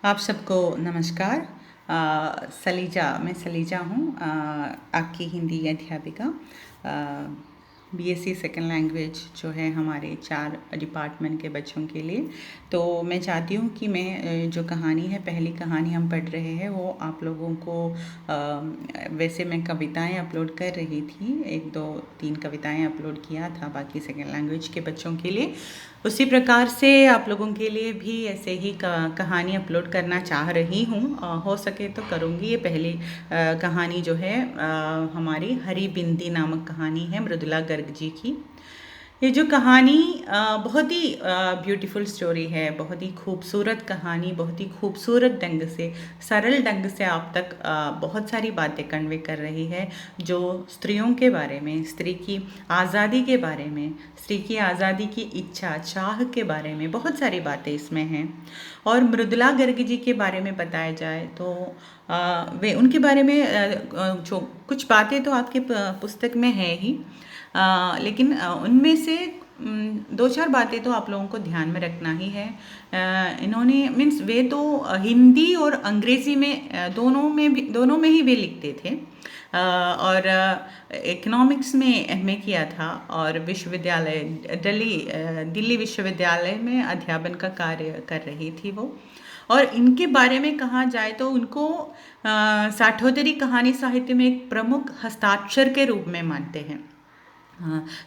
आप सबको नमस्कार। मैं सलीजा हूँ, आपकी हिंदी अध्यापिका। बीएससी सेकंड लैंग्वेज जो है हमारे 4 डिपार्टमेंट के बच्चों के लिए। तो मैं चाहती हूँ कि मैं जो कहानी है, पहली कहानी हम पढ़ रहे हैं वो आप लोगों को वैसे मैं कविताएं अपलोड कर रही थी, 1 2 3 कविताएं अपलोड किया था बाकी सेकंड लैंग्वेज के बच्चों के लिए। उसी प्रकार से आप लोगों के लिए भी ऐसे ही कहानी अपलोड करना चाह रही हूँ। हो सके तो करूँगी। ये पहली कहानी जो है हमारी हरी बिंदी नामक कहानी है, मृदुला गर्ग जी की। ये जो कहानी बहुत ही ब्यूटीफुल स्टोरी है, बहुत ही खूबसूरत कहानी, बहुत ही खूबसूरत ढंग से, सरल ढंग से आप तक बहुत सारी बातें कन्वे कर रही है, जो स्त्रियों के बारे में, स्त्री की आज़ादी के बारे में, स्त्री की आज़ादी की इच्छा चाह के बारे में बहुत सारी बातें इसमें हैं। और मृदुला गर्ग जी के बारे में बताया जाए तो वे उनके बारे में जो कुछ बातें तो आपके पुस्तक में है ही, लेकिन उनमें से 2-4 बातें तो आप लोगों को ध्यान में रखना ही है। इन्होंने मीन्स वे तो हिंदी और अंग्रेज़ी में दोनों में ही वे लिखते थे। और इकोनॉमिक्स में एमए किया था और विश्वविद्यालय दिल्ली विश्वविद्यालय में अध्यापन का कार्य कर रही थी वो। और इनके बारे में कहा जाए तो उनको साठोतरी कहानी साहित्य में एक प्रमुख हस्ताक्षर के रूप में मानते हैं।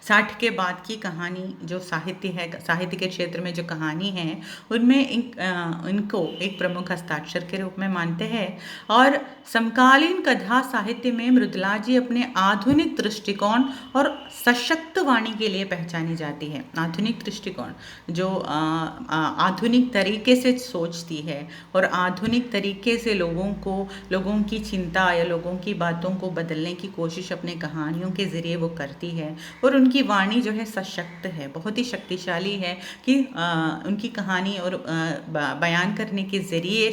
60 के बाद की कहानी जो साहित्य है, साहित्य के क्षेत्र में जो कहानी है, उनमें इनको एक प्रमुख हस्ताक्षर के रूप में मानते हैं। और समकालीन कथा साहित्य में मृदुला जी अपने आधुनिक दृष्टिकोण और सशक्त वाणी के लिए पहचानी जाती है। आधुनिक दृष्टिकोण जो आधुनिक तरीके से सोचती है और आधुनिक तरीके से लोगों की चिंता या लोगों की बातों को बदलने की कोशिश अपने कहानियों के ज़रिए वो करती है। और उनकी वाणी जो है सशक्त है, बहुत ही शक्तिशाली है कि उनकी कहानी और बयान करने के ज़रिए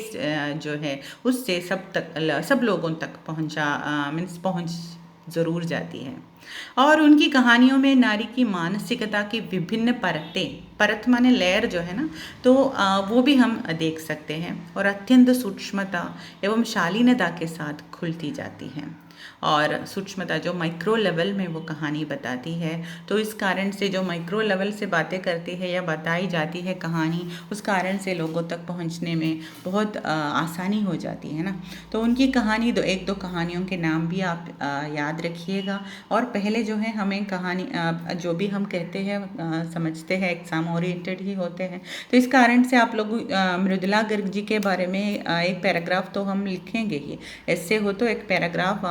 जो है उससे सब लोगों तक पहुंच ज़रूर जाती है। और उनकी कहानियों में नारी की मानसिकता की विभिन्न परत माने लेयर जो है ना, तो वो भी हम देख सकते हैं और अत्यंत सूक्ष्मता एवं शालीनता के साथ खुलती जाती है। और सूक्ष्मता जो माइक्रो लेवल में वो कहानी बताती है, तो इस कारण से जो माइक्रो लेवल से बातें करती है या बताई जाती है कहानी, उस कारण से लोगों तक पहुंचने में बहुत आसानी हो जाती है ना। तो उनकी कहानी 1-2 कहानियों के नाम भी आप याद रखिएगा। और पहले जो है हमें कहानी जो भी हम कहते हैं समझते हैं एग्ज़ाम ओरिएंटेड ही होते हैं, तो इस कारण से आप लोग मृदुला गर्ग जी के बारे में एक पैराग्राफ तो हम लिखेंगे ही। ऐसे हो तो एक पैराग्राफ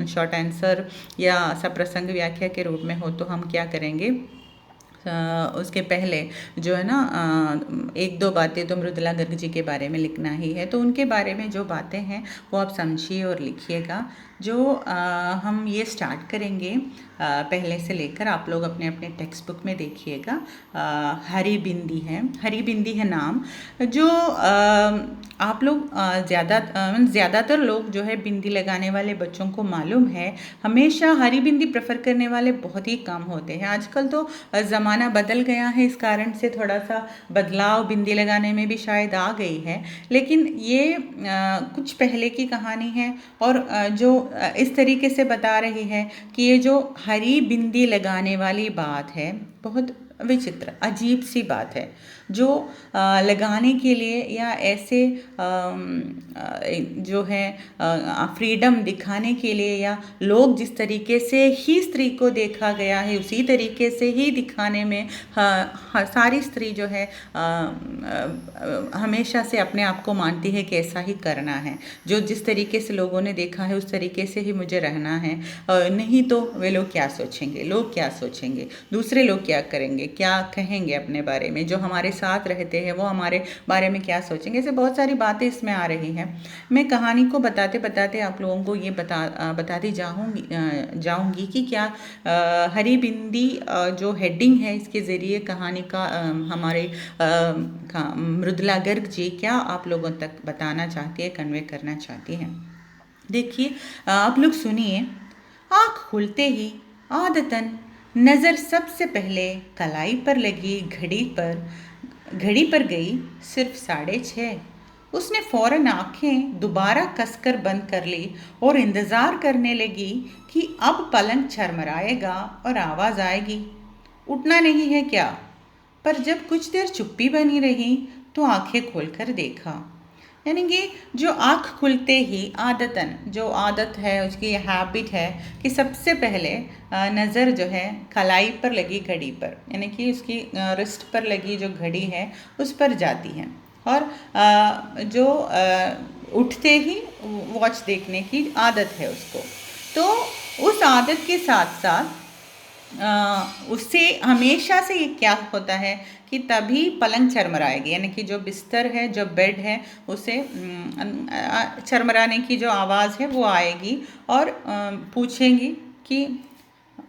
शॉर्ट आंसर या सप्रसंग व्याख्या के रूप में हो तो हम क्या करेंगे, उसके पहले जो है ना 1-2 बातें तो मृदुला गर्ग जी के बारे में लिखना ही है। तो उनके बारे में जो बातें हैं वो आप समझिए और लिखिएगा। जो हम ये स्टार्ट करेंगे पहले से लेकर, आप लोग अपने अपने टेक्स्ट बुक में देखिएगा। हरी बिंदी है नाम। जो आप लोग ज़्यादातर लोग जो है बिंदी लगाने वाले बच्चों को मालूम है, हमेशा हरी बिंदी प्रेफर करने वाले बहुत ही कम होते हैं। आजकल तो ज़माना बदल गया है, इस कारण से थोड़ा सा बदलाव बिंदी लगाने में भी शायद आ गई है। लेकिन ये कुछ पहले की कहानी है और जो इस तरीके से बता रही है कि ये जो हरी बिंदी लगाने वाली बात है, बहुत विचित्र अजीब सी बात है, जो लगाने के लिए या ऐसे जो है फ्रीडम दिखाने के लिए, या लोग जिस तरीके से ही स्त्री को देखा गया है उसी तरीके से ही दिखाने में सारी स्त्री जो है हमेशा से अपने आप को मानती है कि ऐसा ही करना है, जो जिस तरीके से लोगों ने देखा है उस तरीके से ही मुझे रहना है। नहीं तो वे लोग क्या सोचेंगे, दूसरे लोग क्या करेंगे, क्या कहेंगे अपने बारे में, जो हमारे साथ रहते हैं वो हमारे बारे में क्या सोचेंगे। ऐसे बहुत सारी बातें इसमें आ रही हैं। मैं कहानी को बताते बताते आप लोगों को ये बताती जाऊंगी कि क्या हरी बिंदी जो हेडिंग है, इसके ज़रिए कहानी का हमारे मृदुला गर्ग जी क्या आप लोगों तक बताना चाहती है, कन्वे करना चाहती हैं। देखिए, आप लोग सुनिए। आँख खुलते ही आदतन नज़र सबसे पहले कलाई पर लगी घड़ी पर गई। सिर्फ 6:30। उसने फौरन आंखें दोबारा कसकर बंद कर ली और इंतज़ार करने लगी कि अब पलंग चरमराएगा और आवाज़ आएगी, उठना नहीं है क्या? पर जब कुछ देर चुप्पी बनी रही तो आंखें खोलकर देखा। यानी कि जो आँख खुलते ही आदतन जो आदत है उसकी हैबिट है कि सबसे पहले नज़र जो है कलाई पर लगी घड़ी पर, यानी कि उसकी रिस्ट पर लगी जो घड़ी है उस पर जाती है। और जो उठते ही वॉच देखने की आदत है उसको। तो उस आदत के साथ साथ उससे हमेशा से ये क्या होता है कि तभी पलंग चरमराएगी, यानी कि जो बिस्तर है जो बेड है उसे चरमराने की जो आवाज़ है वो आएगी और पूछेंगी कि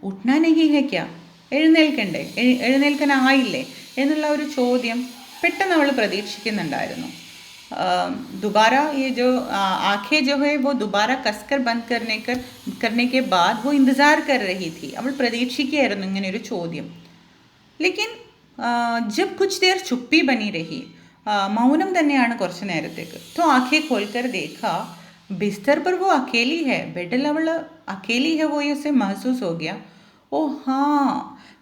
ഉഠ്നാ नहीं है क्या, എഴുന്നേൽക്കണ്ടേ, എഴുന്നേൽക്കാനായില്ലേ എന്നുള്ള ഒരു ചോദ്യം പെട്ടെന്ന് അവൾ പ്രതീക്ഷിക്കുന്നുണ്ടായിരുന്നു। दोबारा ये जो आंखें जो है वो दोबारा कसकर बंद करने के बाद वो इंतज़ार कर रही थी, അവൾ പ്രതീക്ഷിക്കുകയായിരുന്നു ഇങ്ങനെ ഒരു ചോദ്യം। लेकिन जब कुछ देर चुप्पी बनी रही, मौनम തന്നെയാണ് കുറച്ച് നേരത്തേക്ക്, तो आंखें खोलकर देखा बिस्तर पर वो अकेली है, बेडिल അവൾ अकेली है, वो ये उसे महसूस हो गया। ओ हाँ,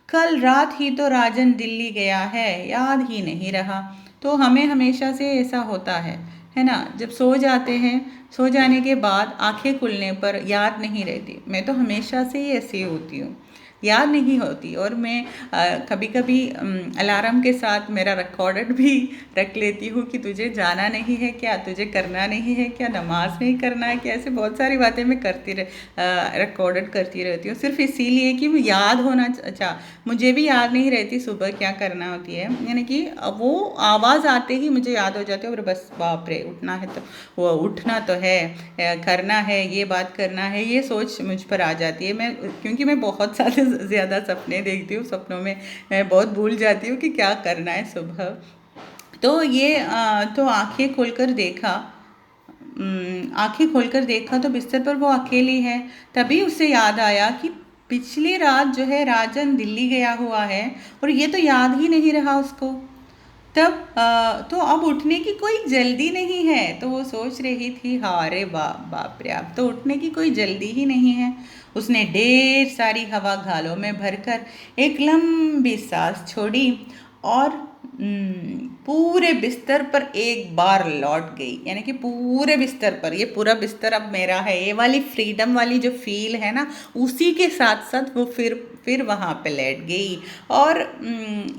कल रात ही तो राजन दिल्ली गया है, याद ही नहीं रहा। तो हमें हमेशा से ऐसा होता है ना, जब सो जाते हैं, सो जाने के बाद आंखें खुलने पर याद नहीं रहती। मैं तो हमेशा से ही ऐसी होती हूँ, याद नहीं होती। और मैं कभी कभी अलार्म के साथ मेरा रिकॉर्डेड भी रख लेती हूँ कि तुझे जाना नहीं है क्या, तुझे करना नहीं है क्या, नमाज नहीं करना है क्या, ऐसे बहुत सारी बातें मैं रिकॉर्डेड करती रहती हूँ, सिर्फ इसीलिए कि याद होना। अच्छा, मुझे भी याद नहीं रहती सुबह क्या करना होती है, यानी कि वो आवाज़ आते ही मुझे याद हो जाती है और बस बाप रे उठना है, तो वो उठना तो है, करना है, ये बात करना है, ये सोच मुझ पर आ जाती है। मैं क्योंकि मैं बहुत सारे ज़्यादा सपने देखती हूँ, सपनों में मैं बहुत भूल जाती हूँ कि क्या करना है सुबह। तो ये तो आंखें खोलकर देखा तो बिस्तर पर वो अकेली है। तभी उसे याद आया कि पिछली रात जो है राजन दिल्ली गया हुआ है और ये तो याद ही नहीं रहा उसको। तब तो अब उठने की कोई जल्दी नहीं है, तो वो सोच रही थी, हाँ अरे बाप रे, अब तो उठने की कोई जल्दी ही नहीं है। उसने ढेर सारी हवा गालों में भरकर एक लंबी सांस छोड़ी और पूरे बिस्तर पर एक बार लौट गई, यानी कि पूरे बिस्तर पर, ये पूरा बिस्तर अब मेरा है, ये वाली फ्रीडम वाली जो फील है ना, उसी के साथ साथ वो फिर वहाँ पे लेट गई। और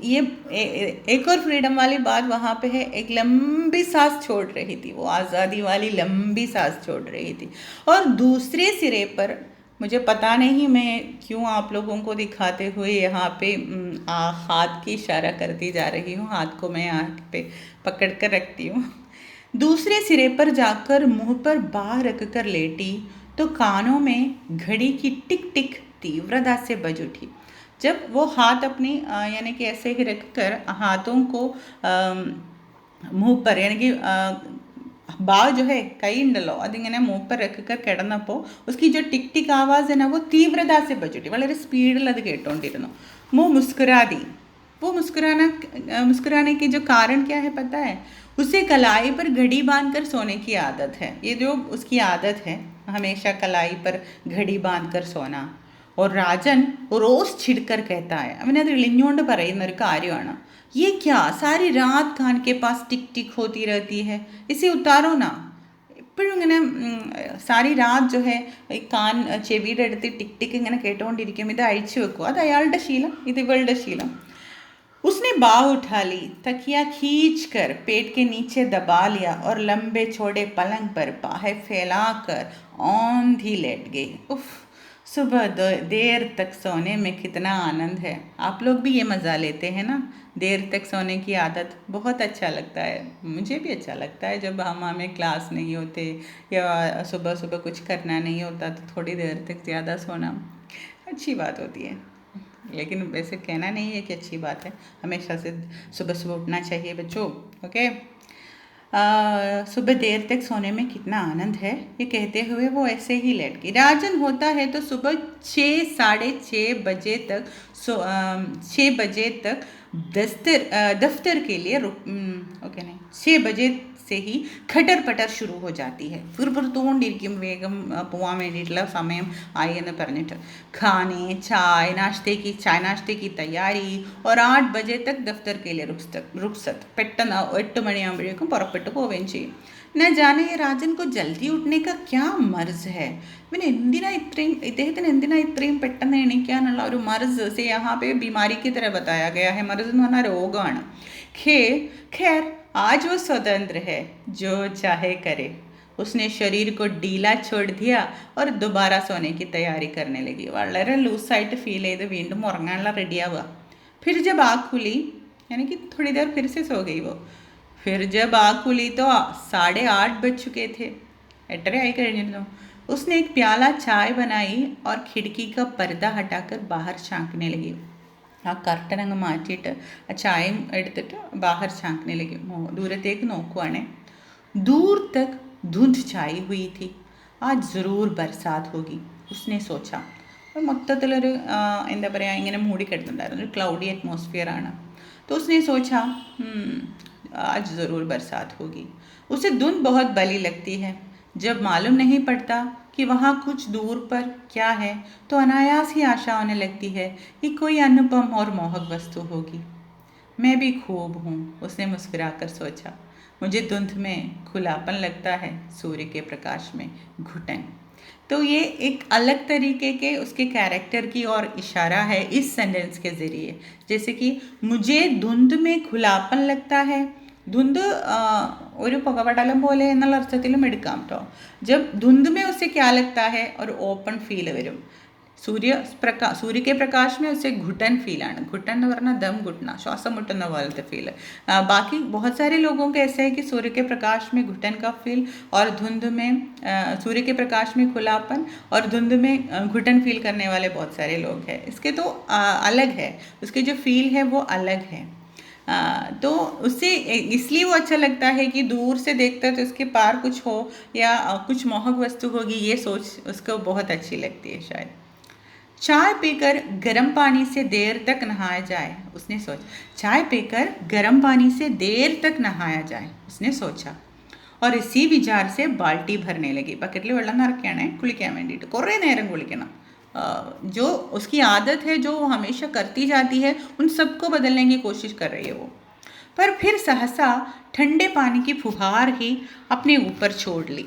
ये एक और फ्रीडम वाली बात वहाँ पे है, एक लंबी सांस छोड़ रही थी, वो आज़ादी वाली लंबी सांस छोड़ रही थी। और दूसरे सिरे पर, मुझे पता नहीं मैं क्यों आप लोगों को दिखाते हुए यहाँ पे हाथ की इशारा करती जा रही हूँ, हाथ को मैं आँख पे पकड़ कर रखती हूँ। दूसरे सिरे पर जाकर मुंह पर बाह रख कर लेटी तो कानों में घड़ी की टिक टिक तीव्रता से बज उठी। जब वो हाथ अपनी यानी कि ऐसे ही रख कर हाथों को मुँह पर, यानी कि ബാവ് जो है കൈ ഉണ്ടല്ലോ അതിങ്ങനെ മൂപ്പർ രക്കർ കിടന്നപ്പോൾ उसकी जो टिक टिक आवाज़ है ना वो तीव्रता से बज उठी, വളരെ സ്പീഡിൽ അത് കേട്ടോണ്ടിരുന്നു। वो मुस्कुरा दी। वो मुस्कुराने की जो कारण क्या है पता है? उसे कलाई पर घड़ी बांधकर सोने की आदत है। ये जो उसकी आदत है हमेशा कलाई पर घड़ी बांधकर सोना। और राजन रोज छिड़कर कहता है, അവനത് ഇളിഞ്ഞുകൊണ്ട് പറയുന്ന ഒരു കാര്യമാണ്, ये क्या सारी रात कान के पास टिक टिक होती रहती है, इसे उतारो ना। എപ്പോഴും ഇങ്ങനെ സാരി രാത് जो है കാൻ ചെവിയുടെ അടുത്ത് ടിക് ടിക് ഇങ്ങനെ കേട്ടുകൊണ്ടിരിക്കും, ഇത് അഴിച്ചു വെക്കുക, അത് അയാളുടെ ശീലം, ഇത് ഇവളുടെ ശീലം। उसने बाह उठा ली, तकिया खींच कर पेट के नीचे दबा लिया और लंबे चौड़े पलंग पर बाहें फैलाकर औंधी लेट गई। उफ, सुबह देर तक सोने में कितना आनंद है। आप लोग भी ये मज़ा लेते हैं ना, देर तक सोने की आदत, बहुत अच्छा लगता है। मुझे भी अच्छा लगता है जब हमें क्लास नहीं होते या सुबह सुबह कुछ करना नहीं होता तो थोड़ी देर तक ज़्यादा सोना अच्छी बात होती है। लेकिन वैसे कहना नहीं है कि अच्छी बात है, हमेशा से सुबह सुबह उठना चाहिए बच्चों, ओके। सुबह देर तक सोने में कितना आनंद है, ये कहते हुए वो ऐसे ही लेट गई। राजन होता है तो सुबह 6-6:30 बजे तक 6 बजे तक दफ्तर के लिए ओके नहीं 6 बजे से ही ഖട്ടർ പട്ടർ शुरू हो जाती है. ഫിർഫിർത്തോണ്ടിരിക്കും വേഗം പോവാൻ വേണ്ടിയിട്ടുള്ള സമയം ആയി എന്ന് പറഞ്ഞിട്ട്. खाने चाय नाश्ते की तैयारी और 8 बजे तक दफ्तर के लिए रुखसत. പെട്ടെന്ന് 8 മണിയാകുമ്പോഴേക്കും പുറപ്പെട്ടു പോവുകയും ചെയ്യും. न जाने ये राजन को जल्दी उठने का क्या मर्ज है. പിന്നെ ഇദ്ദേഹത്തിന് എന്തിനാ ഇത്രയും പെട്ടെന്ന് എണീക്കാനുള്ള ഒരു മർസ് से यहाँ पे बीमारी की तरह बताया गया है. മർസ് എന്ന് പറഞ്ഞാൽ രോഗമാണ്. खैर आज वो स्वतंत्र है, जो चाहे करे. उसने शरीर को ढीला छोड़ दिया और दोबारा सोने की तैयारी करने लगी. വളരെ ലൂസായിട്ട് ഫീൽ ചെയ്ത് വീണ്ടും ഉറങ്ങാനുള്ള റെഡിയാവുക. फिर जब आँख खुली यानी कि थोड़ी देर फिर से सो गई वो. फिर जब आँख खुली तो 8:30 बज चुके थे. 8:30 ആയി കഴിഞ്ഞിരുന്നു. उसने एक प्याला चाय बनाई और खिड़की का पर्दा हटाकर बाहर झांकने लगी. ആ കർട്ടൻ അങ്ങ് മാറ്റിയിട്ട് ആ ചായയും എടുത്തിട്ട് ബാഹർ झांकने लगी. ദൂരത്തേക്ക് നോക്കുവാണേ. दूर तक धुंध छाई हुई थी. आज ज़रूर बरसात होगी, उसने सोचा. മൊത്തത്തിലൊരു എന്താ പറയുക, ഇങ്ങനെ മൂടിക്കിടന്നുണ്ടായിരുന്നു, ഒരു ക്ലൗഡി അറ്റ്മോസ്ഫിയർ ആണ്. तो उसने सोचा आज ज़रूर बरसात होगी. उसे धुंध बहुत भली लगती है. जब मालूम नहीं पड़ता कि वहाँ कुछ दूर पर क्या है तो अनायास ही आशा होने लगती है कि कोई अनुपम और मोहक वस्तु होगी. मैं भी खूब हूँ, उसने मुस्कुराकर सोचा. मुझे धुंध में खुलापन लगता है, सूर्य के प्रकाश में घुटन. तो ये एक अलग तरीके के उसके कैरेक्टर की और इशारा है इस सेंटेंस के ज़रिए. जैसे कि मुझे धुंध में खुलापन लगता है. धुंध ഒരു പുകപടലം പോലെ എന്നുള്ള അർത്ഥത്തിലും എടുക്കാം കേട്ടോ. जब धुंध में उसे क्या लगता है और ओपन फील വരും. सूर्य के प्रकाश में उसे घुटन फील ആണ്. घुटन എന്ന് പറഞ്ഞാൽ दम घुटना, ശ്വാസം മുട്ടുന്ന പോലത്തെ फील. बाकी बहुत सारे लोगों के ऐसे है कि सूर्य के प्रकाश में घुटन का फील और धुंध में सूर्य के प्रकाश में खुलापन और धुंध में घुटन फील करने वाले बहुत सारे लोग हैं. इसके तो अलग है, उसके जो फील है वो अलग है. तो उससे इसलिए वो अच्छा लगता है कि दूर से देखता है तो उसके पार कुछ हो या कुछ मोहक वस्तु होगी, ये सोच उसको बहुत अच्छी लगती है शायद. चाय पीकर गर्म पानी से देर तक नहाया जाए, उसने सोचा. चाय पीकर गर्म पानी से देर तक नहाया जाए, उसने सोचा. और इसी विचार से बाल्टी भरने लगी. ബക്കറ്റിൽ വെള്ളം നിറയ്ക്കുകയാണേ കുളിക്കാൻ വേണ്ടിയിട്ട്. കുറേ നേരം കുളിക്കണം. जो उसकी आदत है, जो वो हमेशा करती जाती है, उन सबको बदलने की कोशिश कर रही है वो. पर फिर सहसा ठंडे पानी की फुहार ही अपने ऊपर छोड़ ली.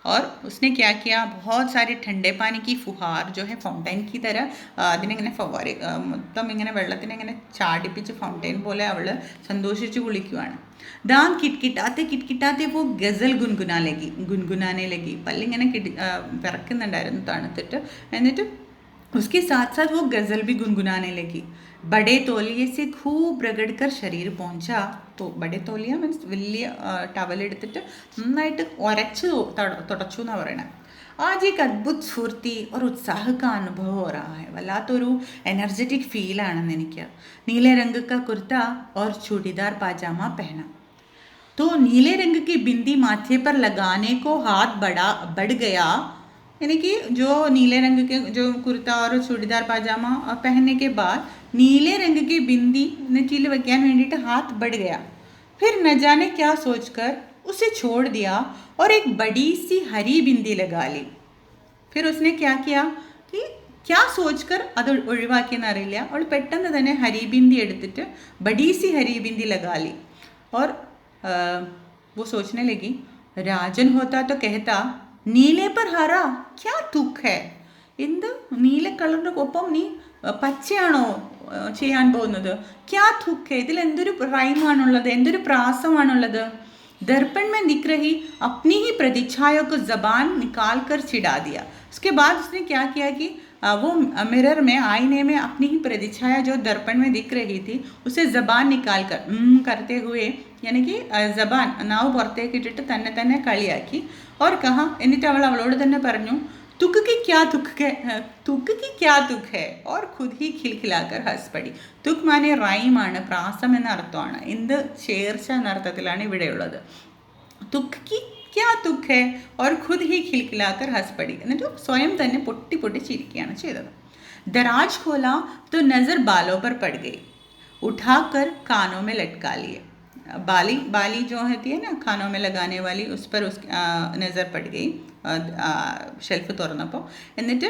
और उसने क्या किया, बहुत सारे ठंडे पानी की फुहार जो है ഫൗണ്ടൈൻ की तरह അതിനിങ്ങനെ ഫവാരി മൊത്തം ഇങ്ങനെ വെള്ളത്തിനെ ഇങ്ങനെ ചാടിപ്പിച്ച് ഫൗണ്ടൈൻ പോലെ അവൾ സന്തോഷിച്ച് കുളിക്കുവാണ്. दांत കിटकिटाते वो ഗസൽ गुनगुनाने लगी. പല്ലിങ്ങനെ പിറക്കുന്നുണ്ടായിരുന്നു തണുത്തിട്ട്. എന്നിട്ട് उसके साथ साथ वो गज़ल भी गुनगुनाने लगी. बड़े तौलिए से खूब रगड़कर शरीर पहुंचा. तो बड़े तौलिया मीन्स വലിയ ടവലെടുത്തിട്ട് നന്നായിട്ട് ഉരച്ച് തുടച്ചു എന്നാണ് പറയണത്. आज एक अद्भुत स्फूर्ति और उत्साह का अनुभव हो रहा है. വല്ലാത്തൊരു എനർജറ്റിക് ഫീലാണെന്ന് എനിക്ക്. नीले रंग का कुर्ता और चूड़ीदार पाजामा पहना. तो नीले रंग की बिंदी माथे पर लगाने को हाथ बढ़ गया. यानी कि जो नीले रंग के जो कुर्ता और चूड़ीदार पाजामा पहनने के बाद नीले रंग की बिंदी നെറ്റിയിൽ വെക്കാൻ വേണ്ടിയിട്ട് हाथ बढ़ गया. फिर न जाने क्या सोचकर उसे छोड़ दिया और एक बड़ी सी हरी बिंदी लगा ली. फिर उसने क्या किया कि क्या सोचकर അത് ഒഴിവാക്കിയെന്ന് അറിയില്ല. അവൾ പെട്ടെന്ന് തന്നെ ഹരി ബിന്ദി എടുത്തിട്ട് बड़ी सी हरी बिंदी लगा ली. और वो सोचने लगी, राजन होता तो कहता നീലെ पर हरा क्या तुक है. എന്ത് നീല കളറിൻ്റെ ഒപ്പം നീ പച്ചയാണോ ചെയ്യാൻ പോകുന്നത്? ക്യാ തുക്ക് है, ഇതിൽ എന്തൊരു റൈമാണുള്ളത്, എന്തൊരു പ്രാസമാണുള്ളത്. दर्पण में दिख रही अपनी ही प्रतिच्छाया को ज़बान निकाल कर चिढ़ा दिया. उसके बाद उसने क्या किया कि वो मिरर में, आईने में अपनी ही प्रतिच्छाया जो दर्पण में दिख रही थी उसे ज़बान निकाल कर करते हुए, यानी कि ज़बान नाव പുറത്തേക്ക് ഇട്ടിട്ട് തന്നെ കളിയാക്കി. और कहा, എന്നിട്ട് അവളോട് തന്നെ പറഞ്ഞു, तुक की क्या तुक है और खुद ही खिलखिलाकर हंस पड़ी. തുക് മാനെ റൈമാണ്, പ്രാസം എന്ന അർത്ഥമാണ്. എന്ത് ചേർച്ച എന്ന അർത്ഥത്തിലാണ് ഇവിടെയുള്ളത്. തുക് की क्या तुक है और खुद ही खिलखिलाकर हंस पड़ी. എന്നിട്ട് സ്വയം തന്നെ പൊട്ടി ചിരിക്കുകയാണ് ചെയ്തത്. दराज खोला तो नज़र बालों पर पड़ गई. उठाकर कानों में लटका लिए. बाली बाली जो होती है ना खानों में लगाने वाली, उस पर उस नज़र पड़ गई ഷെൽഫ് തുറന്നപ്പോൾ. എന്നിട്ട്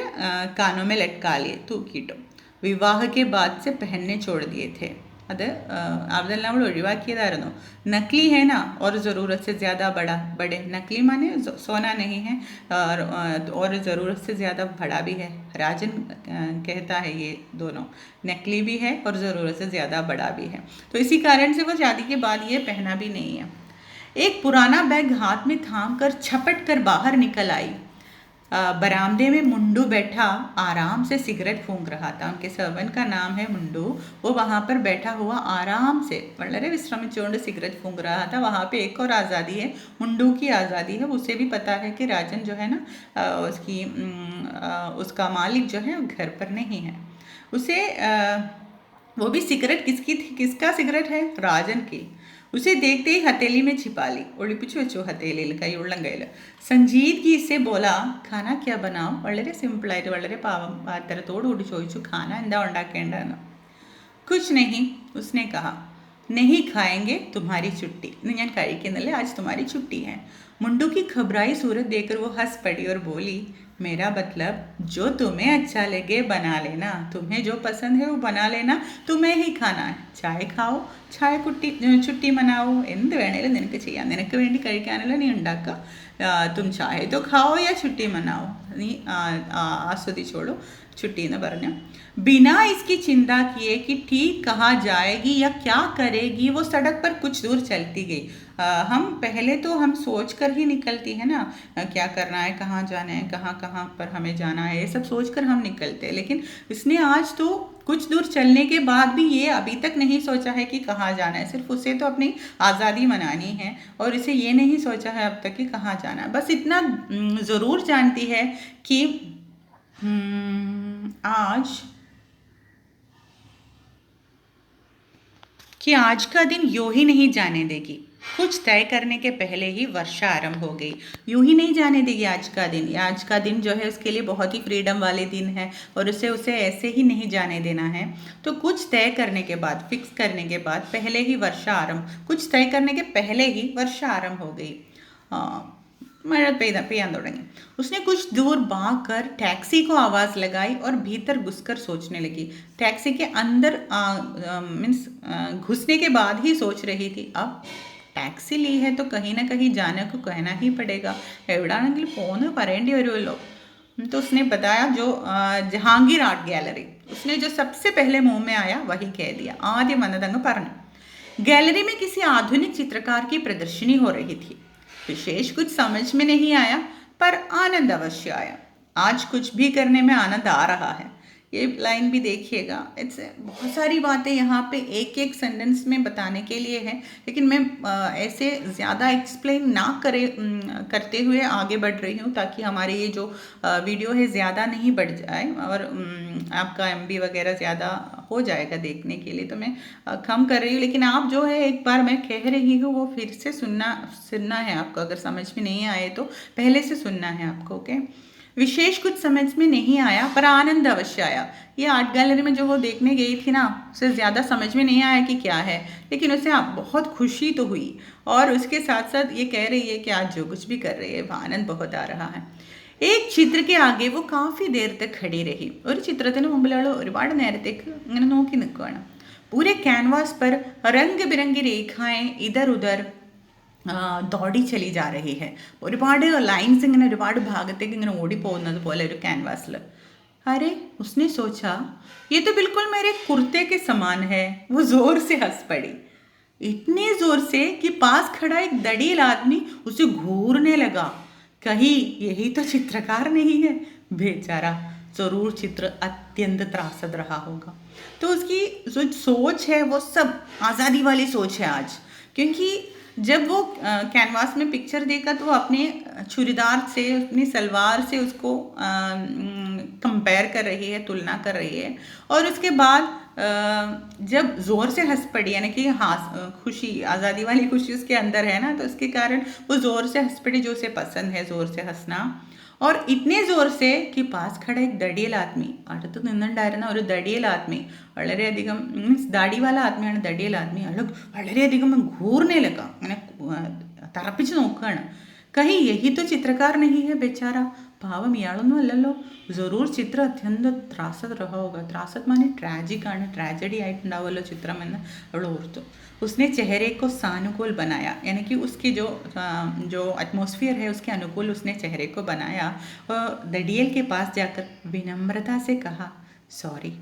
कानों में लटका लिए തൂക്കിയിട്ടു. विवाह के बाद से पहनने छोड़ दिए थे. അത് അതെല്ലാം നമ്മൾ ഒഴിവാക്കിയതായിരുന്നു. नकली है ना और ज़रूरत से ज़्यादा बड़े. नकली माने सोना नहीं है और ज़रूरत से ज़्यादा बड़ा भी है. राजन कहता है ये दोनों, नकली भी है और ज़रूरत से ज़्यादा बड़ा भी है. तो इसी कारण से वो शादी के बाद ये पहना भी नहीं है. एक पुराना बैग हाथ में थाम कर छपट कर बाहर निकल आई. बरामदे में मुंडू बैठा आराम से सिगरेट फूंक रहा था. उनके सर्वेंट का नाम है मुंडू. वो वहाँ पर बैठा हुआ आराम से വളരെ വിശ്രമിച്ചുകൊണ്ട് सिगरेट फूंक रहा था. वहाँ पे एक और आज़ादी है, मुंडू की आज़ादी है. उसे भी पता है कि राजन जो है ना उसका मालिक जो है घर पर नहीं है. उसे वो भी सिगरेट किसकी थी, किसका सिगरेट है, राजन की. उसे देखते ही हथेली में छिपा ली. ഒളിപ്പിച്ചു വെച്ചു ഹത്തേലിയിൽ, കൈയുള്ള കയ്യിൽ. संजीदगी से बोला खाना क्या बनाओ. വളരെ സിമ്പിളായിട്ട് വളരെ പാവത്തരത്തോടുകൂടി ചോദിച്ചു ഖാന എന്താ ഉണ്ടാക്കേണ്ടതെന്ന്. कुछ नहीं उसने कहा. नहीं खाएंगे तुम्हारी छुट्टी. ഇന്ന് ഞാൻ കഴിക്കുന്നില്ല, आज तुम्हारी छुट्टी है. मुंडू की घबराई सूरत देखकर वो हंस पड़ी और बोली मेरा मतलब जो तुम्हें अच्छा लगे बना लेना. तुम्हें जो पसंद है वो बना लेना, तुम्हें ही खाना है. ചായ खाओ, ചായ ചുട്ടി മനാവോ, എന്ത് വേണേലും നിനക്ക് ചെയ്യാം. നിനക്ക് വേണ്ടി കഴിക്കാനല്ല നീ ഉണ്ടാക്കുക. तुम चाहे तो खाओ या छुट्टी मनाओ, നീ ആസ്വദിച്ചോളൂ छुट्टी എന്ന് പറഞ്ഞു. बिना इसकी चिंता किए कि ठीक कहाँ जाएगी या क्या करेगी वो सड़क पर कुछ दूर चलती गई. हम पहले तो हम सोच कर ही निकलती है ना, क्या करना है, कहाँ जाना है, कहाँ कहाँ पर हमें जाना है, ये सब सोच कर हम निकलते हैं. लेकिन इसने आज तो कुछ दूर चलने के बाद भी ये अभी तक नहीं सोचा है कि कहाँ जाना है. सिर्फ उसे तो अपनी आज़ादी मनानी है और इसे ये नहीं सोचा है अब तक कि कहाँ जाना है. बस इतना ज़रूर जानती है कि आज का दिन यूं ही नहीं जाने देगी. कुछ तय करने के पहले ही वर्षा आरंभ हो गई. यूं ही नहीं जाने देगी आज का दिन. आज का दिन जो है उसके लिए बहुत ही फ्रीडम वाले दिन है और उसे ऐसे ही नहीं जाने देना है. तो कुछ तय करने के बाद, फिक्स करने के बाद पहले ही वर्षा आरंभ, कुछ तय करने के पहले ही वर्षा आरंभ हो गई. मഴ പെയ്യാൻ തുടങ്ങി. उसने कुछ दूर भाग कर टैक्सी को आवाज़ लगाई और भीतर घुसकर सोचने लगी. टैक्सी के अंदर मीन्स घुसने के बाद ही सोच रही थी अब टैक्सी ली है तो कहीं ना कहीं जाने को कहना ही पड़ेगा. എവിടാണെങ്കിലും പോന്ന് പറയേണ്ടി വരുമല്ലോ. तो उसने बताया जो जहांगीर आर्ट गैलरी. उसने जो सबसे पहले मुंह में आया वही कह दिया. ആദ്യം വന്നതങ്ങ് പറഞ്ഞു. गैलरी में किसी आधुनिक चित्रकार की प्रदर्शनी हो रही थी. विशेष कुछ समझ में नहीं आया पर आनंद अवश्य आया. आज कुछ भी करने में आनंद आ रहा है. ये लाइन भी देखिएगा. इट्स बहुत सारी बातें यहाँ पे एक एक सेंटेंस में बताने के लिए है, लेकिन मैं ऐसे ज़्यादा एक्सप्लेन ना करते हुए आगे बढ़ रही हूँ ताकि हमारे ये जो वीडियो है ज़्यादा नहीं बढ़ जाए और आपका MB वगैरह ज़्यादा हो जाएगा देखने के लिए. तो मैं कम कर रही हूँ, लेकिन आप जो है एक बार मैं कह रही हूँ वो फिर से सुनना है आपको. अगर समझ में नहीं आए तो पहले से सुनना है आपको. ओके. विशेष कुछ समझ में नहीं आया पर आनंद अवश्य आया. ये आर्ट गैलरी में जो वो देखने गई थी ना, उसे ज़्यादा समझ में नहीं आया कि क्या है, लेकिन उसे बहुत खुशी तो हुई और उसके साथ साथ ये कह रही है कि आज जो कुछ भी कर रही है आनंद बहुत आ रहा है. एक चित्र के आगे वो काफ़ी देर तक खड़ी रही. ഒരു ചിത്രത്തിന് മുമ്പിൽ അവൾ ഒരുപാട് നേരത്തേക്ക് ഇങ്ങനെ നോക്കി നിൽക്കുകയാണ്. पूरे कैनवास पर रंग बिरंगी रेखाएं इधर उधर ദോടി ചലി ജാ രഹി ഹെ. ഒരുപാട് ലൈൻസ് ഇങ്ങനെ ഒരുപാട് ഭാഗത്തേക്ക് ഇങ്ങനെ ഓടിപ്പോകുന്നത് പോലെ ഒരു ക്യാൻവാസിൽ. अरे उसने सोचा ये तो बिल्कुल मेरे कुर्ते के समान है. वो जोर से हंस पड़ी, इतने जोर से कि पास खड़ा एक दड़ील आदमी उसे घूरने लगा. कहीं यही तो चित्रकार नहीं है. बेचारा, ज़रूर चित्र अत्यंत त्रासद रहा होगा. तो उसकी जो सोच है वो सब आज़ादी वाली सोच है आज. क्योंकि जब वो कैनवास में पिक्चर देखा तो वो अपने चूड़ीदार से, अपनी सलवार से उसको कंपेयर कर रही है, तुलना कर रही है. और उसके बाद जब ज़ोर से हंस पड़ी, यानी कि खुशी, आज़ादी वाली खुशी उसके अंदर है ना, तो उसके कारण वो ज़ोर से हंस पड़ी, जो उसे पसंद है ज़ोर से हंसना. और इतने जोर से कि പാസ് ഖട एक ദടിയൽ ആത്മി അടുത്ത് നിന്നുണ്ടായിരുന്ന ഒരു ദടിയൽ ആത്മി വളരെയധികം മീൻസ് ദാടിവാല ആത്മിയാണ് ദടിയൽ ആത്മി അയാൾ വളരെയധികം घूरने लगा അങ്ങനെ തറപ്പിച്ച് നോക്കുകയാണ് कहीं यही तो चित्रकार नहीं है बेचारा പാവം ഇയാളൊന്നും അല്ലല്ലോ ജറൂർ ചിത്ര അത്യന്തം ത്രാസത് रहा होगा ത്രാസത് മാനെ ട്രാജിക് ആണ് ട്രാജഡി ആയിട്ടുണ്ടാവുമല്ലോ ചിത്രം എന്ന് അവൾ ഓർത്തു उसने चेहरे को सानुकूल बनाया यानी कि उसकी जो एटमॉस्फेयर है उसके अनुकूल उसने चेहरे को बनाया और दड़ियल के पास जाकर विनम्रता से कहा सॉरी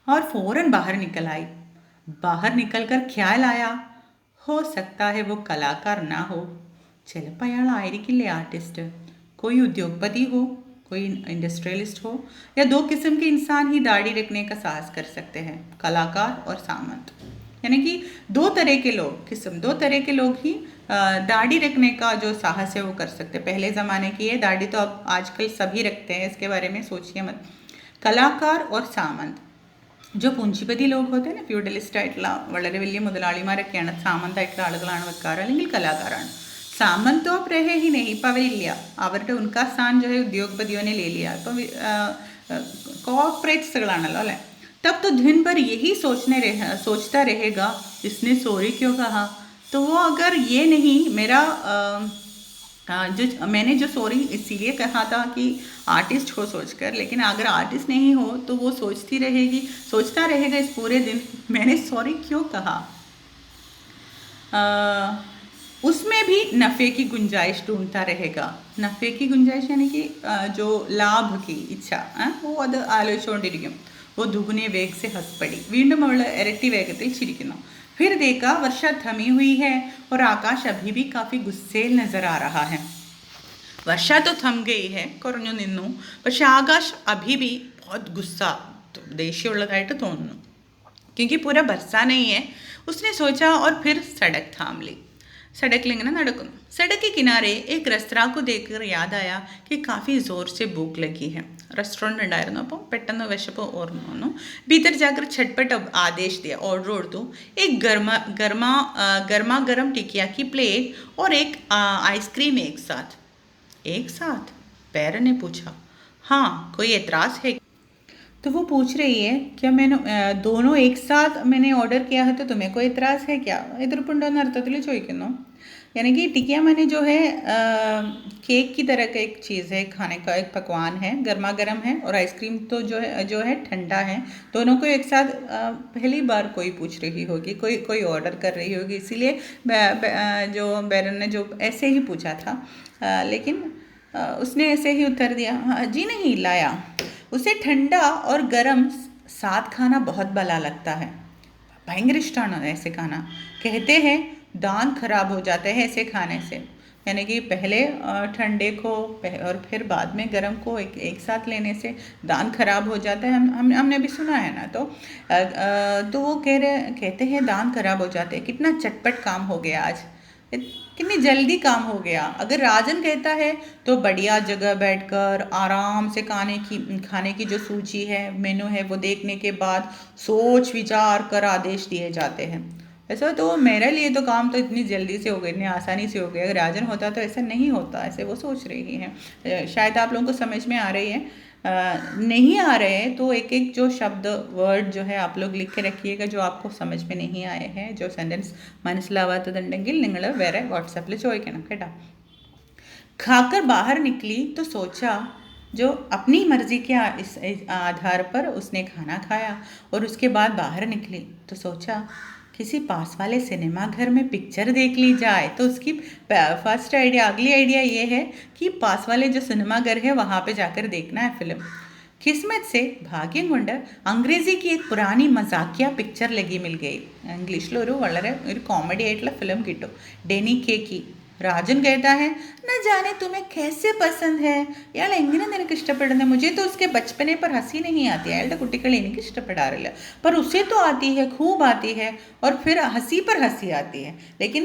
और फ़ौरन बाहर निकल आई बाहर निकलकर ख्याल आया हो सकता है वो कलाकार ना हो ചിലപ്പോൾ അയാളായിരിക്കില്ലേ ആർട്ടിസ്റ്റ് कोई उद्योगपति हो कोई इंडस्ट्रियलिस्ट हो या दो किस्म के इंसान ही दाढ़ी रखने का साहस कर सकते हैं कलाकार और सामंत यानी कि दो तरह के लोग ही दाढ़ी रखने का जो साहस है वो कर सकते हैं पहले ज़माने की है दाढ़ी तो अब आजकल सभी रखते हैं इसके बारे में सोचिए मत कलाकार और सामंत जो പൂഞ്ചിപതി लोग होते हैं ना ഫ്യൂഡലിസ്റ്റ് ആയിട്ടുള്ള വളരെ വലിയ മുതലാളിമാരൊക്കെയാണ് സാമന്തായിട്ടുള്ള ആളുകളാണ് വെക്കാറ് അല്ലെങ്കിൽ കലാകാരാണ് सामंत तो अब रहे ही नहीं ഇപ്പം അവരില്ല അവരുടെ उनका स्थान जो है उद्योगपतियों ने ले लिया ഇപ്പം കോർപ്പറേറ്റ്സുകളാണല്ലോ അല്ലേ तब तो दिन भर यही सोचता रहेगा इसने सॉरी क्यों कहा तो वो अगर ये नहीं मेरा मैंने जो सॉरी इसीलिए कहा था कि आर्टिस्ट को सोचकर लेकिन अगर आर्टिस्ट नहीं हो तो वो सोचता रहेगा इस पूरे दिन मैंने सॉरी क्यों कहा उसमें भी नफ़े की गुंजाइश ढूंढता रहेगा नफ़े की गुंजाइश यानी कि जो लाभ की इच्छा वो അത് ആലോചിച്ചുകൊണ്ടിരിക്കും वो दुगने वेग से हंस पड़ी വീണ്ടും അവൾ ഇരട്ടി വേഗത്തിൽ ചിരിക്കുന്നു फिर देखा वर्षा थमी हुई है और आकाश अभी भी काफ़ी गुस्सेल नज़र आ रहा है वर्षा तो थम गई है കുറഞ്ഞു നിന്നു പക്ഷെ ആകാശ് अभी भी बहुत गुस्सा ദേഷ്യമുള്ളതായിട്ട് തോന്നുന്നു क्योंकि पूरा बरसा नहीं है उसने सोचा और फिर सड़क थाम ली സടക്കിലിങ്ങനെ നടക്കുന്നു सड़क के किनारे एक रेस्तरां को देखकर याद आया कि काफ़ी ज़ोर से भूख लगी है റെസ്റ്റോറൻറ്റ് ഉണ്ടായിരുന്നു അപ്പം പെട്ടെന്ന് വിശപ്പ് ഓർമ്മ വന്നു भीतर जाकर छटपट आदेश दिया ऑर्डर കൊടുത്തു एक गर्मा गर्म टिकिया की प्लेट और एक आइसक्रीम एक साथ पैरन ने पूछा हाँ कोई एतराज़ है तो वो पूछ रही है क्या मैंने दोनों एक साथ मैंने ऑर्डर किया है तो तुम्हें कोई एतराज़ है क्या എതിർപ്പുണ്ടോ എന്ന അർത്ഥത്തിൽ ചോദിക്കുന്നു यानी कि टिकिया माने जो है केक की तरह का एक चीज़ है खाने का एक पकवान है गर्मा गर्म है और आइसक्रीम तो जो है ठंडा है दोनों को एक साथ पहली बार कोई पूछ रही होगी कोई ऑर्डर कर रही होगी इसीलिए जो बैरन ने जो ऐसे ही पूछा था लेकिन उसने ऐसे ही उत्तर दिया जी नहीं लाया उसे ठंडा और गर्म साथ खाना बहुत भला लगता है भयंकर इष्टान ऐसे खाना कहते हैं दांत खराब हो जाते हैं ऐसे खाने से यानी कि पहले ठंडे को और फिर बाद में गर्म को एक साथ लेने से दांत खराब हो जाता है हमने भी सुना है ना तो वो कहते हैं दांत खराब हो जाते हैं कितना चटपट काम हो गया आज कितनी जल्दी काम हो गया अगर राजन कहता है तो बढ़िया जगह बैठकर आराम से खाने की जो सूची है मेनू है वो देखने के बाद सोच विचार कर आदेश दिए जाते हैं ऐसा तो मेरे लिए तो काम तो इतनी जल्दी से हो गया इतनी आसानी से हो गया अगर राजन होता तो ऐसा नहीं होता ऐसे वो सोच रही हैं शायद आप लोगों को समझ में आ रही है नहीं आ रहे हैं तो एक जो शब्द वर्ड जो है आप लोग लिख के रखिएगा जो आपको समझ में नहीं आए हैं जो सेंटेंस മനസ്സിലാവാത്തതുണ്ടെങ്കിൽ നിങ്ങൾ വേറെ വാട്സാപ്പിൽ ചോദിക്കണം കേട്ടോ खाकर बाहर निकली तो सोचा जो अपनी मर्जी के इस आधार पर उसने खाना खाया और उसके बाद बाहर निकली तो सोचा किसी पास वाले सिनेमा घर में पिक्चर देख ली जाए तो उसकी फर्स्ट आइडिया अगली आइडिया ये है कि पास वाले जो सिनेमा घर है वहाँ पे जाकर देखना है फिल्म किस्मत से ഭാഗ്യം കൊണ്ട് अंग्रेज़ी की एक पुरानी मजाकिया पिक्चर लगी मिल गई इंग्लिश ഒരു വളരെ ഒരു കോമഡി ആയിട്ടുള്ള ഫിലിം കിട്ടും ഡെനി കെ की राजन कहता है न जाने तुम्हें कैसे पसंद है ഇയാൾ എങ്ങനെ നിനക്ക് ഇഷ്ടപ്പെടുന്നത് मुझे तो उसके बचपने पर हंसी नहीं आती അയാളുടെ കുട്ടികളെ എനിക്ക് ഇഷ്ടപ്പെടാറില്ല पर उसे तो आती है खूब आती है और फिर हंसी पर हंसी आती है लेकिन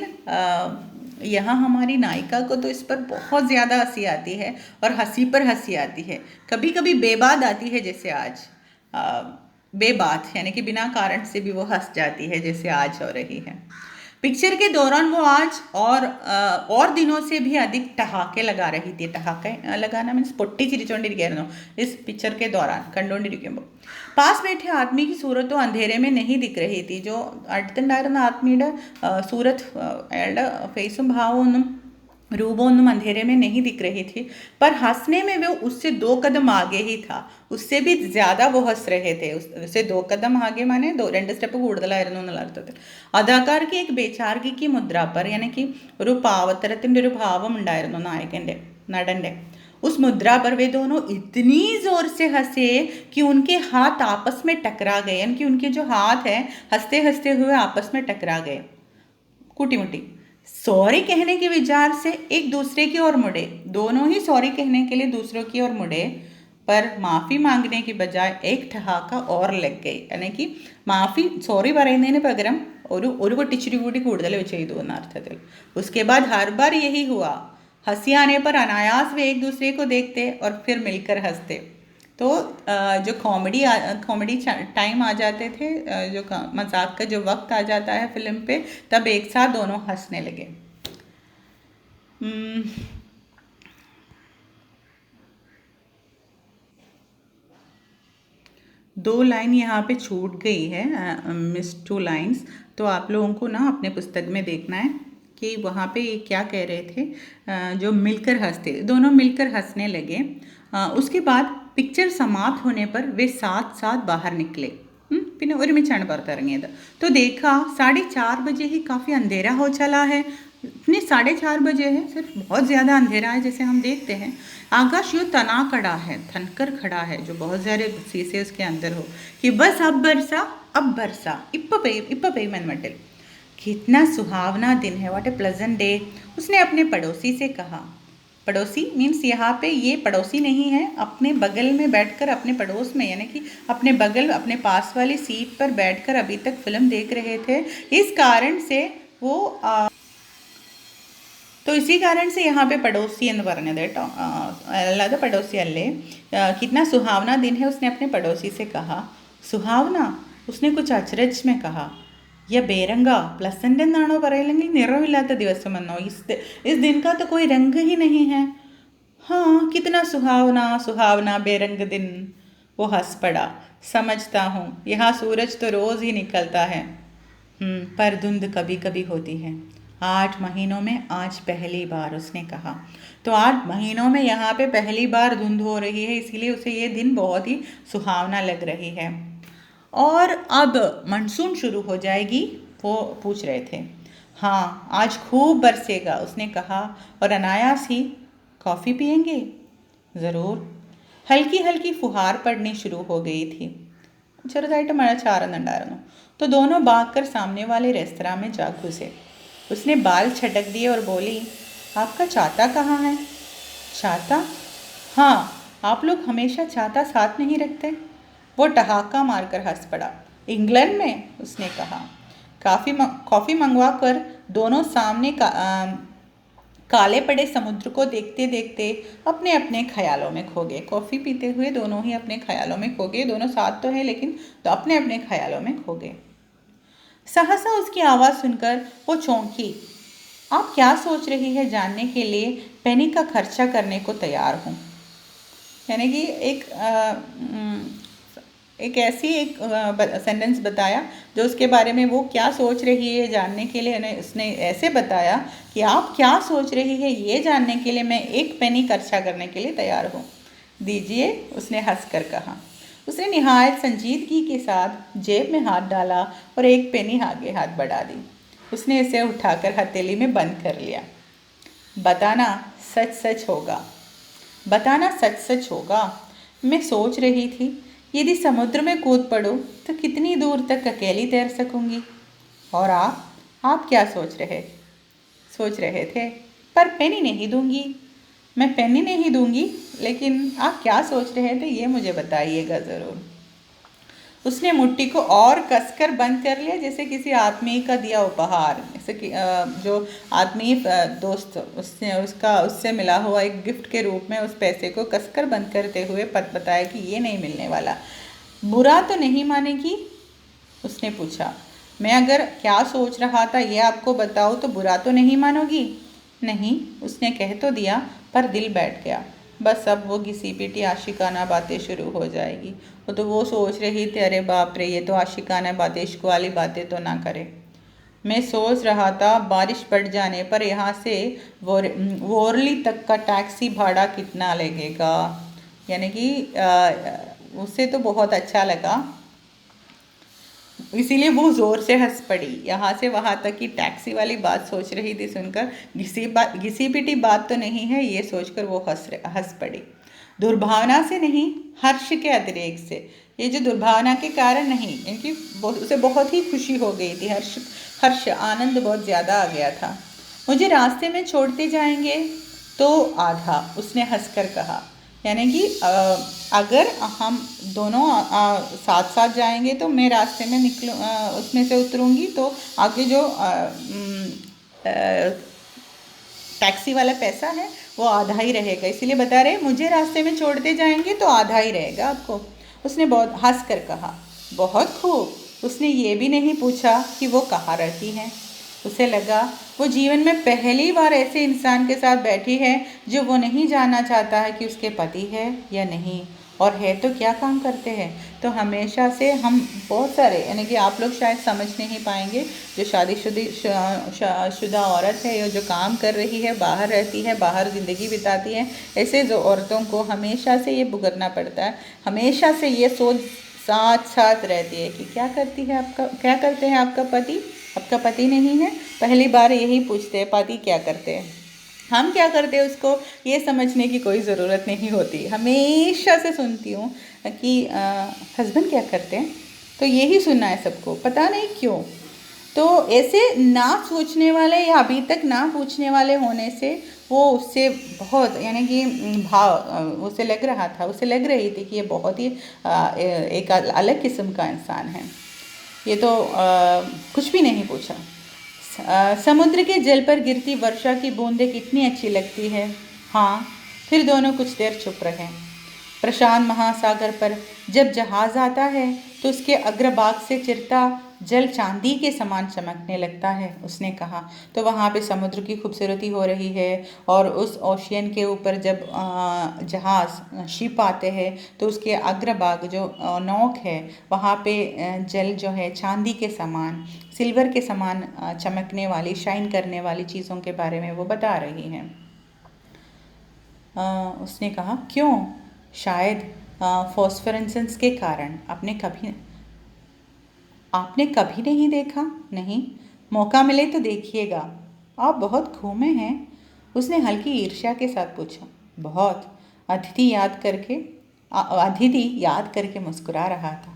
यहाँ हमारी नायिका को तो इस पर बहुत ज़्यादा हंसी आती है और हंसी पर हंसी आती है कभी कभी बेबात आती है जैसे आज बेबात यानी कि बिना कारण से भी वो हंस जाती है जैसे आज हो रही है पिक्चर के दौरान वो आज और दिनों से भी अधिक ठहाके लगा रही थी. ठहाके लगाना मीन्स പൊട്ടി ചിരിച്ചോണ്ടിരിക്കുകയായിരുന്നു इस पिक्चर के दौरान കണ്ടുകൊണ്ടിരിക്കുമ്പോൾ. पास बैठे आदमी की सूरत तो अंधेरे में नहीं दिख रही थी. जो അടുത്തുണ്ടായിരുന്ന ആത്മിയുടെ सूरत അയാളുടെ ഫേസും ഭാവവും ഒന്നും रूबों अंधेरे में नहीं दिख रही थी, पर हंसने में वो उससे 2 कदम आगे ही था. उससे भी ज़्यादा वो हंस रहे थे. उससे 2 कदम आगे माने 2 സ്റ്റെപ്പ് കൂടുതലായിരുന്നു എന്നുള്ള അർത്ഥത്തിൽ. അദാകാർക്ക് एक बेचारगी की मुद्रा पर यानी कि ഒരു പാവത്തരത്തിൻ്റെ ഒരു ഭാവം ഉണ്ടായിരുന്നു നായകൻ്റെ നടൻ്റെ. उस मुद्रा पर वे दोनों इतनी ज़ोर से हंसे कि उनके हाथ आपस में टकरा गए. यानी कि उनके जो हाथ हैं हंसते हंसते हुए आपस में टकरा गए, कुटी मुटी. सॉरी कहने के विचार से एक दूसरे की ओर मुड़े. दोनों ही सॉरी कहने के लिए दूसरों की ओर मुड़े, पर माफ़ी मांगने की बजाय एक ठहाका और लग गई. यानी कि മാഫി സോറി പറയുന്നതിന് പകരം ഒരു പൊട്ടിച്ചിരി കൂടി കൂടുതൽ ചെയ്തു എന്ന അർത്ഥത്തിൽ. उसके बाद हर बार यही हुआ. हंसी आने पर अनायास वे एक दूसरे को देखते और फिर मिलकर हंसते. तो जो कॉमेडी टाइम आ जाते थे, जो मजाक का जो वक्त आ जाता है फिल्म पे, तब एक साथ दोनों हंसने लगे. 2 लाइन यहाँ पे छूट गई है, मिस 2 लाइन्स. तो आप लोगों को ना अपने पुस्तक में देखना है कि वहाँ पे ये क्या कह रहे थे. जो मिलकर हंसते, दोनों मिलकर हंसने लगे. उसके बाद पिक्चर समाप्त होने पर वे साथ साथ बाहर निकले. പിന്നെ ഒരുമിച്ചാണ് പുറത്തിറങ്ങിയത്. तो देखा 4:30 बजे ही काफ़ी अंधेरा हो चला है. इतने 4:30 बजे है, सिर्फ बहुत ज़्यादा अंधेरा है जैसे हम देखते हैं. आकाश यूँ तना खड़ा है, थनकर खड़ा है, जो बहुत सारे शीशे उसके अंदर हो कि बस अब बरसा इप्प पे मनमटल. कितना सुहावना दिन है, व्हाट ए प्लेजेंट डे. उसने अपने पड़ोसी से कहा. पड़ोसी मीन्स यहाँ पे ये पड़ोसी नहीं है, अपने बगल में बैठकर अपने पड़ोस में यानी कि अपने बगल अपने पास वाली सीट पर बैठकर अभी तक फिल्म देख रहे थे. इस कारण से वो तो इसी कारण से यहाँ पे पड़ोसी എന്ന് പറഞ്ഞത് കേട്ടോ, അല്ലാതെ പടോസി അല്ലേ. कितना सुहावना दिन है, उसने अपने पड़ोसी से कहा. सुहावना, उसने कुछ अचरज में कहा. या बेरंगा, प्लसेंट എന്നാണോ പറയില്ലെങ്കിൽ നിറമില്ലാത്ത ദിവസമെന്നോ. इस दिन का तो कोई रंग ही नहीं है. हाँ, कितना सुहावना बेरंग दिन. वो हंस पड़ा. समझता हूँ, यहाँ सूरज तो रोज़ ही निकलता है, पर धुंध कभी कभी होती है. 8 महीनों में आज पहली बार, उसने कहा. तो 8 महीनों में यहाँ पे पहली बार धुंध हो रही है, इसीलिए उसे ये दिन बहुत ही सुहावना लग रही है. और अब मानसून शुरू हो जाएगी, वो पूछ रहे थे. हाँ, आज खूब बरसेगा, उसने कहा. और अनायास ही, कॉफ़ी पियेंगे? ज़रूर. हल्की हल्की फुहार पड़नी शुरू हो गई थी. ചെറുതായിട്ട് മഴ ചാറുന്നുണ്ടായിരുന്നു. तो दोनों भागकर सामने वाले रेस्तरां में जा घुसे. उसने बाल छटक दिए और बोली, आपका छाता कहाँ है? छाता? हाँ, आप लोग हमेशा छाता साथ नहीं रखते. वो ठहाका मारकर हंस पड़ा. इंग्लैंड में, उसने कहा. कॉफ़ी मंगवा कर दोनों सामने काले पड़े समुद्र को देखते देखते अपने अपने ख्यालों में खो गए. कॉफ़ी पीते हुए दोनों ही अपने ख्यालों में खो गए. दोनों साथ तो हैं लेकिन तो अपने अपने ख्यालों में खो गए. सहसा उसकी आवाज़ सुनकर वो चौंकी. आप क्या सोच रही है जानने के लिए पेनी का खर्चा करने को तैयार हूँ. यानी कि एक ऐसी सेंटेंस बताया जो उसके बारे में वो क्या सोच रही है जानने के लिए उसने ऐसे बताया कि आप क्या सोच रही है ये जानने के लिए मैं 1 पेनी खर्चा करने के लिए तैयार हूँ. दीजिए, उसने हंसकर कहा. उसने निहायत संजीदगी के साथ जेब में हाथ डाला और 1 पेनी आगे हाथ बढ़ा दी. उसने इसे उठाकर हथेली में बंद कर लिया. बताना सच सच होगा. मैं सोच रही थी यदि समुद्र में कूद पड़ो तो कितनी दूर तक अकेली तैर सकूंगी. और आप क्या सोच रहे थे? पर पेनी नहीं दूंगी. मैं पेनी नहीं दूंगी, लेकिन आप क्या सोच रहे थे ये मुझे बताइएगा ज़रूर. उसने मुट्ठी को और कसकर बंद कर लिया, जैसे किसी आत्मीय का दिया उपहार, जैसे कि जो आत्मीय दोस्त उससे मिला हुआ एक गिफ्ट के रूप में उस पैसे को कसकर बंद करते हुए बताया कि ये नहीं मिलने वाला. बुरा तो नहीं मानेगी? उसने पूछा. मैं अगर क्या सोच रहा था ये आपको बताऊँ तो बुरा तो नहीं मानोगी? नहीं, उसने कह तो दिया पर दिल बैठ गया। बस अब वो घिसी पिटी आशिकाना बातें शुरू हो जाएगी। वो सोच रही थी, अरे बाप रे, ये तो आशिकाना बातें, इश्क वाली बातें तो ना करे। मैं सोच रहा था बारिश पड़ जाने पर यहाँ से वोरली तक का टैक्सी भाड़ा कितना लगेगा। यानी कि उसे तो बहुत अच्छा लगा, इसीलिए वो ज़ोर से हंस पड़ी। यहाँ से वहाँ तक की टैक्सी वाली बात सोच रही थी सुनकर, घिसी पिटी बात तो नहीं है ये सोचकर वो हंस पड़ी। दुर्भावना से नहीं, हर्ष के अतिरेक से। ये जो दुर्भावना के कारण नहीं, इनकी उसे बहुत ही खुशी हो गई थी, हर्ष हर्ष आनंद बहुत ज़्यादा आ गया था। मुझे रास्ते में छोड़ते जाएंगे? तो आधा, उसने हंसकर कहा। यानी कि अगर हम दोनों साथ साथ जाएंगे तो मैं रास्ते में उसमें से उतरूंगी तो आगे जो टैक्सी वाला पैसा है वो आधा ही रहेगा। इसीलिए बता रहे मुझे रास्ते में छोड़ते जाएंगे तो आधा ही रहेगा आपको। उसने बहुत हंस कर कहा। बहुत खूब। उसने ये भी नहीं पूछा कि वो कहाँ रहती हैं। उसे लगा वो जीवन में पहली बार ऐसे इंसान के साथ बैठी है जो वो नहीं जानना चाहता है कि उसके पति है या नहीं, और है तो क्या काम करते हैं। तो हमेशा से हम बहुत सारे, यानी कि आप लोग शायद समझ नहीं पाएंगे, जो शुदा औरत है या जो काम कर रही है, बाहर रहती है, बाहर ज़िंदगी बिताती है, ऐसे जो औरतों को हमेशा से ये भुगतना पड़ता है, हमेशा से ये सोच साथ साथ रहती है कि क्या करते हैं आपका पति। आपका पति नहीं है, पहली बार यही पूछते हैं पति क्या करते हैं। हम क्या करते हैं उसको ये समझने की कोई ज़रूरत नहीं होती। हमेशा से सुनती हूँ कि हस्बैंड क्या करते हैं, तो यही सुनना है सबको, पता नहीं क्यों। तो ऐसे ना सोचने वाले या अभी तक ना पूछने वाले होने से वो उससे बहुत, यानी कि उसे लग रहा था, उसे लग रही थी कि ये बहुत ही एक अलग किस्म का इंसान है। ये तो कुछ भी नहीं पूछा। समुद्र के जल पर गिरती वर्षा की बूंदें कितनी अच्छी लगती है। हाँ। फिर दोनों कुछ देर चुप रहे। प्रशांत महासागर पर जब जहाज आता है तो उसके अग्रभाग से चिरता जल चांदी के समान चमकने लगता है, उसने कहा। तो वहाँ पे समुद्र की खूबसूरती हो रही है और उस ओशियन के ऊपर जब जहाज शिप आते हैं तो उसके अग्रभाग जो नोक है वहाँ पे जल जो है चांदी के समान, सिल्वर के समान चमकने वाली, शाइन करने वाली चीज़ों के बारे में वो बता रही हैं। उसने कहा क्यों? शायद फॉस्फोरेंसेंस के कारण। आपने कभी नहीं देखा? नहीं, मौका मिले तो देखिएगा। आप बहुत घूमे हैं? उसने हल्की ईर्ष्या के साथ पूछा। बहुत। अदिति याद करके मुस्कुरा रहा था।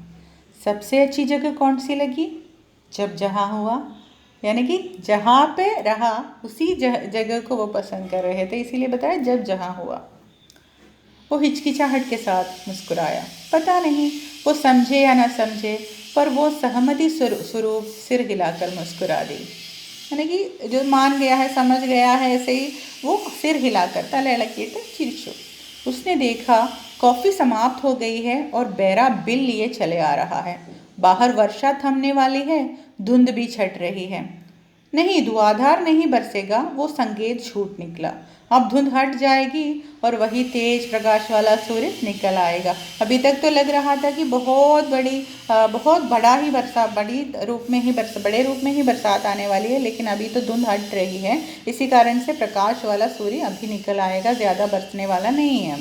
सबसे अच्छी जगह कौन सी लगी? जब जहाँ हुआ, यानी कि जहाँ पे रहा उसी जगह को वो पसंद कर रहे थे, इसीलिए बताया जब जहाँ हुआ। वो हिचकिचाहट के साथ मुस्कुराया। पता नहीं वो समझे या ना समझे, पर वो सहमति स्वरूप सिर हिलाकर मुस्कुरा दी। यानी कि जो मान गया है, समझ गया है, ऐसे ही वो सिर हिलाकर तले लकीटे चिरचो। उसने देखा कॉफ़ी समाप्त हो गई है और बेरा बिल लिए चले आ रहा है। बाहर वर्षा थमने वाली है, धुंध भी छट रही है। नहीं, धुआंधार नहीं बरसेगा, वो संकेत झूठ निकला। अब धुंध हट जाएगी और वही तेज प्रकाश वाला सूर्य निकल आएगा। अभी तक तो लग रहा था कि बहुत बड़ा ही बड़े रूप में ही बरसात आने वाली है, लेकिन अभी तो धुंध हट रही है, इसी कारण से प्रकाश वाला सूर्य अभी निकल आएगा, ज़्यादा बरसने वाला नहीं है।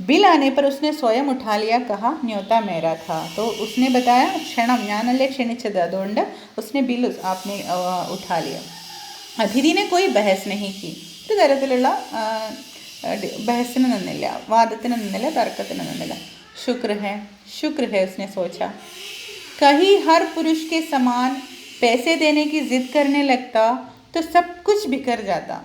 बिल आने पर उसने स्वयं उठा लिया, कहा न्योता मेरा था। तो उसने बताया क्षणम ज्ञानले क्षणिचदोंड, उसने बिल आपने उठा लिया। अदिति ने कोई बहस नहीं की। ഒരു തരത്തിലുള്ള ബഹസിന് നിന്നില്ല, വാദത്തിന് നിന്നില്ല, തർക്കത്തിന് നിന്നില്ല। शुक्र है उसने सोचा। कहीं हर पुरुष के समान पैसे देने की जिद करने लगता तो सब कुछ बिखर जाता।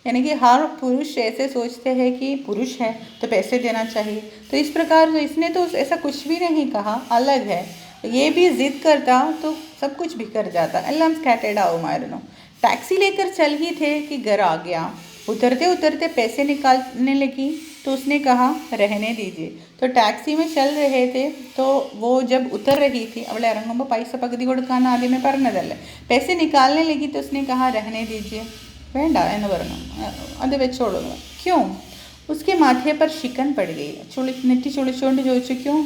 यानी कि हर पुरुष ऐसे सोचते हैं कि पुरुष है तो पैसे देना चाहिए, तो इस प्रकार से इसने तो ऐसा कुछ भी नहीं कहा, अलग है। ये भी जिद करता तो सब कुछ बिखर जाता। एल्लम स्कैटेड आओ मारनो। टैक्सी लेकर चल ही थे कि घर आ गया। उतरते उतरते पैसे निकालने लगी। तो उसने कहा रहने दीजिए। तो टैक्सी में चल रहे थे, तो वो जब उतर रही थी, അവളെ ഇറങ്ങുമ്പോൾ പൈസ പകുതി കൊടുക്കാമെന്ന് ആദ്യമേ പറഞ്ഞതല്ലേ, पैसे निकालने लगी तो उसने कहा रहने दीजिए, വേണ്ട എന്ന് പറഞ്ഞു, അത് വെച്ചോളൂ। क्यों? उसके माथे पर शिकन पड़ गई। നെറ്റി ചുളിച്ചുകൊണ്ട് ചോദിച്ചു, क्यों?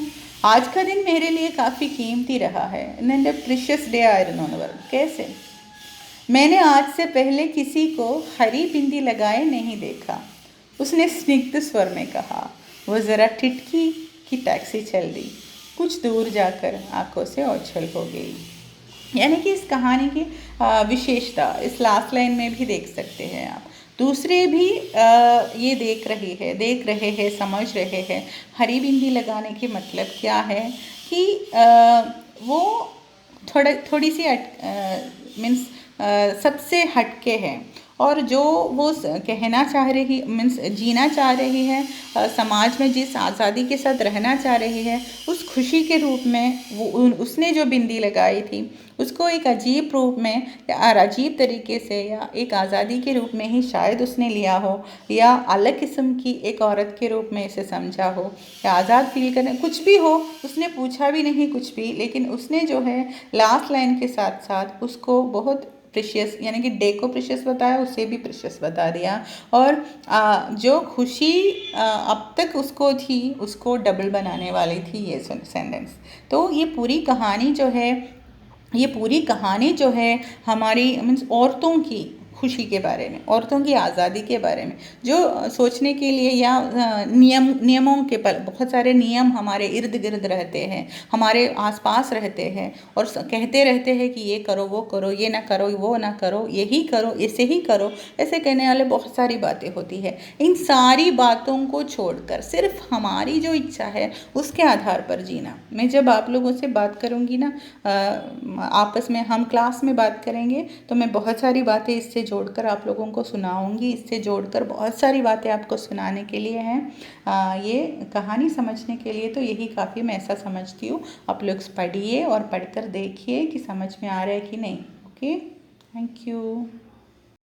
आज का दिन मेरे लिए काफ़ी कीमती रहा है, ഇന്ന് എൻ്റെ പ്രീഷ്യസ് ഡേ ആയിരുന്നു എന്ന് പറഞ്ഞു। कैसे? मैंने आज से पहले किसी को हरी बिंदी लगाए नहीं देखा, उसने स्निग्ध स्वर में कहा। वो ज़रा टिटकी कि टैक्सी चल दी, कुछ दूर जाकर आंखों से ओझल हो गई। यानी कि इस कहानी की विशेषता इस लास्ट लाइन में भी देख सकते हैं आप। दूसरे भी ये देख रहे हैं, समझ रहे हैं। हरी बिंदी लगाने के मतलब क्या है कि वो थोड़ी सी मीन्स सबसे हटके है, और जो वो कहना चाह रही मीन्स जीना चाह रही है, समाज में जिस आज़ादी के साथ रहना चाह रही है, उस खुशी के रूप में वो उसने जो बिंदी लगाई थी उसको एक अजीब रूप में या अजीब तरीके से या एक आज़ादी के रूप में ही शायद उसने लिया हो, या अलग किस्म की एक औरत के रूप में इसे समझा हो, या आज़ाद फील करने, कुछ भी हो। उसने पूछा भी नहीं कुछ भी, लेकिन उसने जो है लास्ट लाइन के साथ साथ उसको बहुत प्रीशियस, यानी कि डे को प्रीशियस बताया, उसे भी प्रीशियस बता दिया। और जो खुशी अब तक उसको थी उसको डबल बनाने वाली थी ये सेंटेंस। तो ये पूरी कहानी जो है हमारी मीन्स औरतों की खुशी के बारे में, औरतों की आज़ादी के बारे में, जो सोचने के लिए या नियमों के पर बहुत सारे नियम हमारे इर्द गिर्द रहते हैं, हमारे आसपास रहते हैं, और कहते रहते हैं कि ये करो वो करो, ये ना करो वो ना करो, यही करो ऐसे ही करो, ऐसे कहने वाले बहुत सारी बातें होती है। इन सारी बातों को छोड़कर सिर्फ हमारी जो इच्छा है उसके आधार पर जीना। मैं जब आप लोगों से बात करूँगी ना, आपस में हम क्लास में बात करेंगे, तो मैं बहुत सारी बातें इससे जोड़कर आप लोगों को सुनाऊंगी। इससे जोड़कर बहुत सारी बातें आपको सुनाने के लिए हैं। ये कहानी समझने के लिए तो यही काफ़ी, मैं ऐसा समझती हूँ। आप लोग पढ़िए और पढ़कर देखिए कि समझ में आ रहा है कि नहीं। Okay, thank you.